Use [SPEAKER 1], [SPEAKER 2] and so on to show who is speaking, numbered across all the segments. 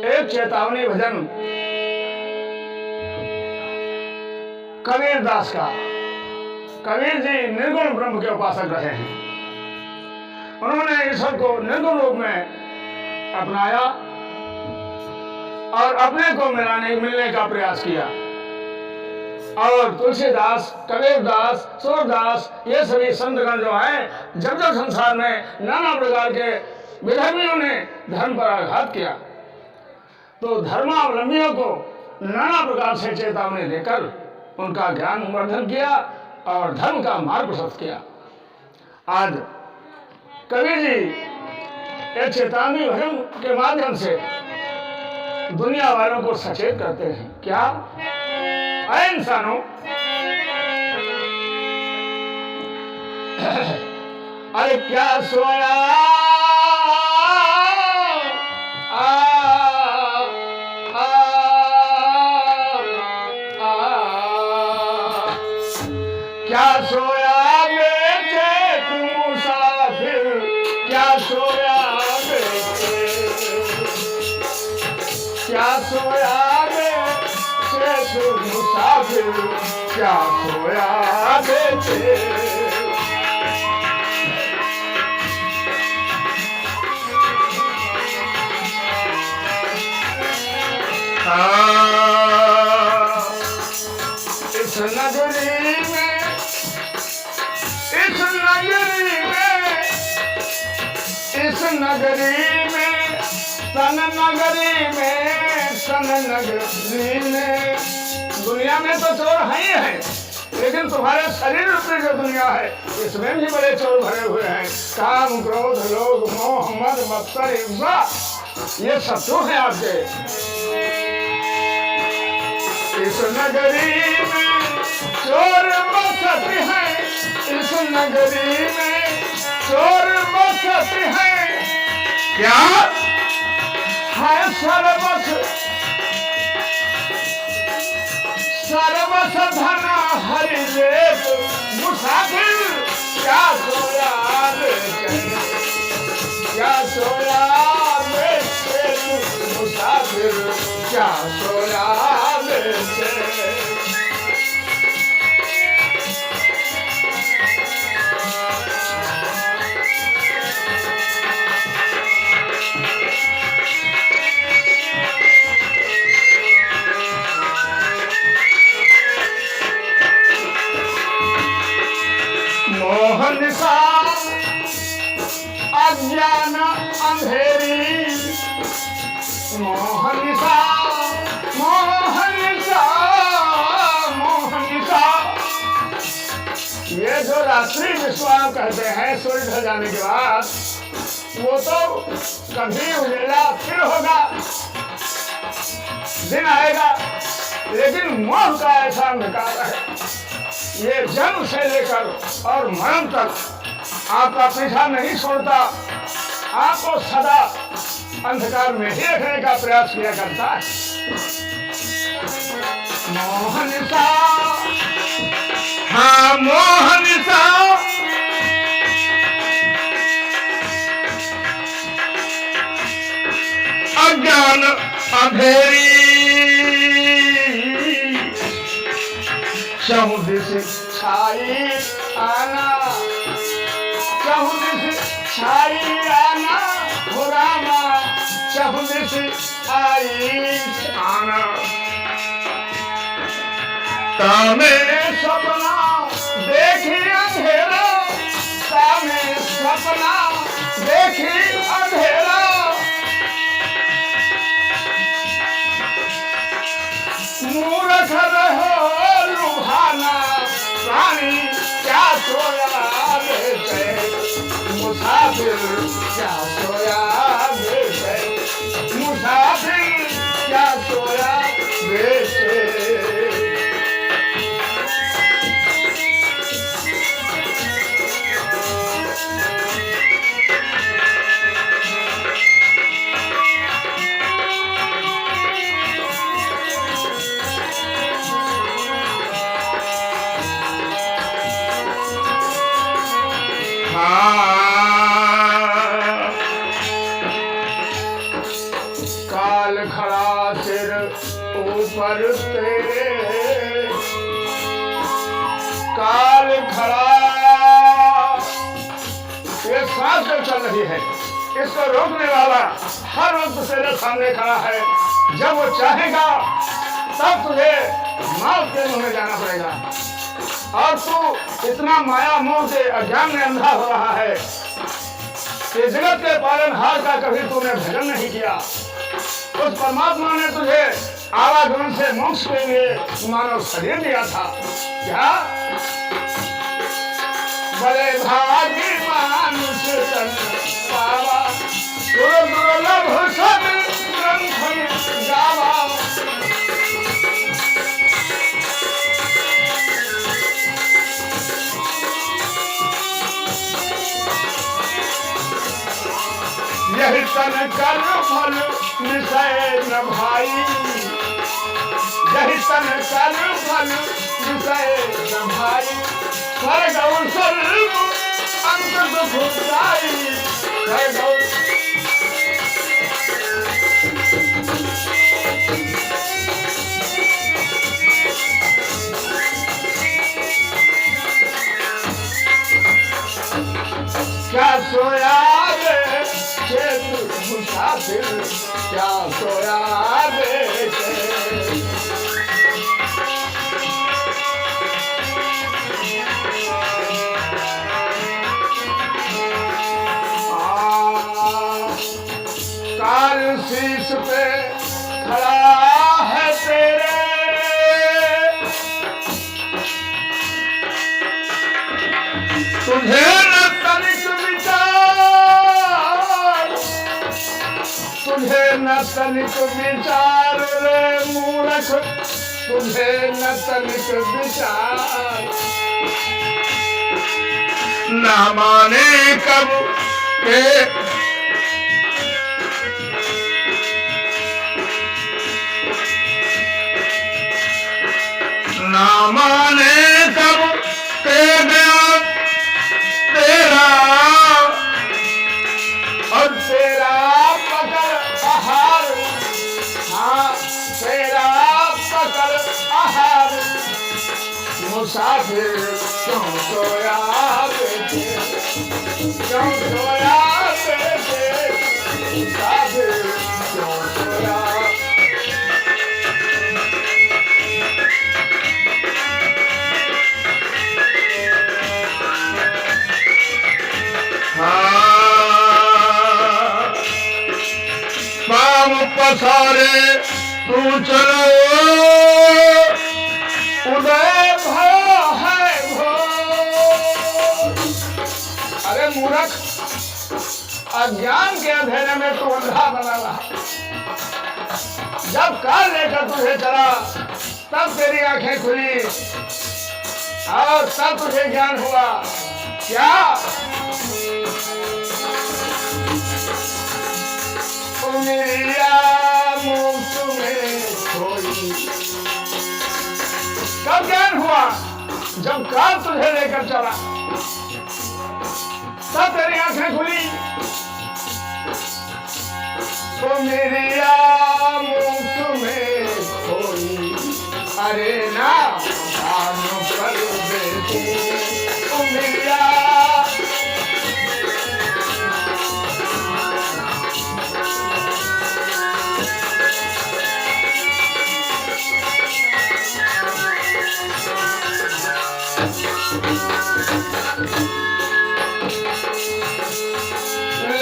[SPEAKER 1] एक चेतावनी भजन कबीर दास का। कबीर जी निर्गुण ब्रह्म के उपासक रहे हैं। उन्होंने ईश्वर को निर्गुण रूप में अपनाया और अपने को मिलने का प्रयास किया। और तुलसीदास, कबीरदास, सूरदास, ये सभी संतगण जो हैं, जब जब संसार में नाना प्रकार के विधर्मियों ने धर्म पर आघात किया, तो धर्मावलंबियों को नाना प्रकार से चेतावनी देकर उनका ज्ञान वर्धन किया और धर्म का मार्ग प्रशस्त किया। आज कबीर जी एक चेतावनी भजन के माध्यम से दुनिया वालों को सचेत करते हैं। क्या? अरे इंसानों, अरे क्या सोया क्या सोया बेटे तुम मुसाफिर, क्या सोया बेटे, क्या सोया बेटे तुम मुसाफिर, क्या सोया बेटे। इस नगरी में, इस नगरी में, इस नगरी में, सन नगरी में, सन नगरी में, दुनिया में तो चोर हैं ही हैं, लेकिन तुम्हारे शरीर रूपी जो दुनिया है इसमें भी बड़े चोर भरे हुए हैं। काम, क्रोध, लोभ, मोह, मद, मत्सर, ईर्ष्या, ये शत्रु हैं आपके। इस नगरी में चोर बसते हैं, इस नगरी में चोर बसते हैं, क्या है सर्वस, सर्वस धन हरि लेत मुसाफिर, क्या सोया बेटे, क्या सोया बेटे मुसाफिर, क्या सोया बेटे। मोहन सा अज्ञान अंधेरी, मोहन सा, मोहन सा, मोहन सा, ये जो रात्रि विश्राम कहते हैं सूर्य ढल जाने के बाद, वो तो कभी उजेला फिर होगा, दिन आएगा, लेकिन मोह का ऐसा अंधकार है, ये जन्म से लेकर और मरण तक आपका पीछा नहीं छोड़ता, आपको सदा अंधकार में ही रखने का प्रयास किया करता है। मोहन सा, हाँ मोहन सा, अज्ञान अंधेरी, समुद्र से छाई आना, समुद्र से छाई आना, हो रामा समुद्र से आई आना, तामे सपना देखी अंधेरा, तामे सपना देखी अंधेरा, मूर्ख रहो लुभाना प्राणी, क्या सोया बेटे मुसाफिर, क्या सोया बेटे मुसाफिर, क्या सोया बेटे। हाँ काल खड़ा सिर ऊपर तेरे, काल खड़ा। ये सांस जो चल रही है इसको रोकने वाला हर वक्त तेरे सामने खड़ा है। जब वो चाहेगा तब तुझे मौत के मुंह में जाना पड़ेगा, और तू इतना माया मोह से अज्ञान में अंधा हो रहा है कि जगत के पालनहार का कभी तूने भजन नहीं किया। उस परमात्मा ने तुझे आवागमन से मोक्ष के लिए मानव शरीर दिया था। क्या बड़े भागी मानुष तन पावा, दुर्लभ सब ग्रंथ में गावा। यही तन कर फल विषय न भाई, यही तन कर फल विषय न भाई। स्वर्ग और स्वर्ग अंत दुख जाई, स्वर्ग और क्या सोया रे चेत मुसाफिर, क्या सोया रे काल शीश पे खड़ा है तेरे, तुझे न तनिक विचार, तुझे न तनिक विचार रे मूर्ख, तुझे न तनिक विचार। न माने कब के ना माने कब तेरा तेरा, और तेरा पकड़ आहार, हाँ तेरा पकड़ आहार। मुसाफिर क्यों सोया बेटे, क्यों सोया बेटे, मुसाफिर क्यों सोया। पाम पसारे तू चलो, उदय भयो है भोर। अरे मूर्ख, अज्ञान के अंधेरे में तू अंधा बना रहा। जब काल लेकर तुझे चला तब तेरी आंखें खुली और तब तुझे ज्ञान हुआ। क्या उमिरिया मुफ्त में खोई, कब ज्ञान हुआ? जब काल तुझे लेकर चला तब तेरी आंखें खुली। उमिरिया मुफ्त में खोई, अरे ना पर बेटी उमिरिया।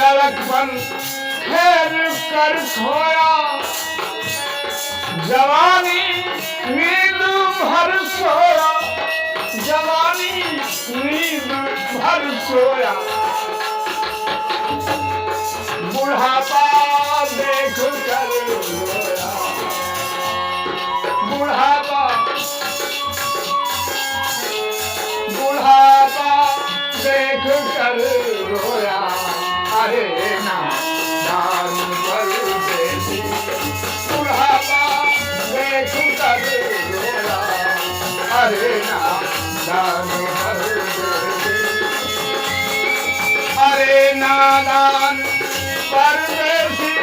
[SPEAKER 1] लड़कपन खेल कर खोया, जवानी नींद भर सोया, जवानी नींद भर सोया। बुढ़ापा देख कर रोया, बुढ़ापा बुढ़ापा देख कर रोया। अरे ना दान पर बेटी, बुढ़ापा देख कर रोया। अरे ना दान पर बेटी, अरे नादान परदेसी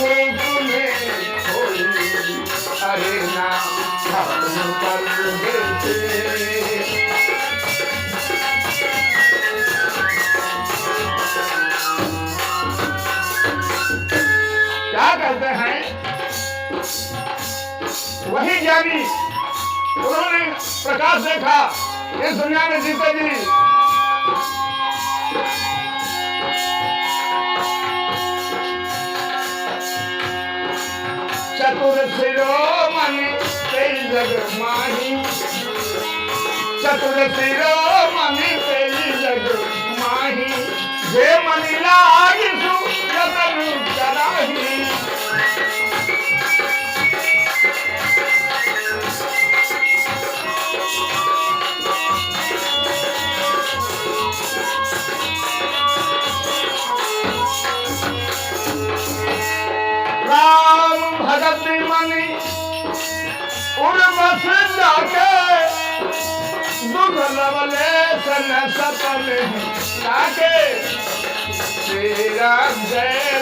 [SPEAKER 1] मुल्क में कोई अरे ना खत्म कर देते। क्या कहते हैं वही ज्ञानी, उन्होंने प्रकाश देखा इस दुनिया में जीते जी चतुर शिरोमणि तेरी जग माही, चतुर शिरोमणि तेरी जग माही, जे मनि लागी सु जतन कराही। राम भगत मनि उर्वश जाके, दुख लवले सन सपन लाके, श्री राम जय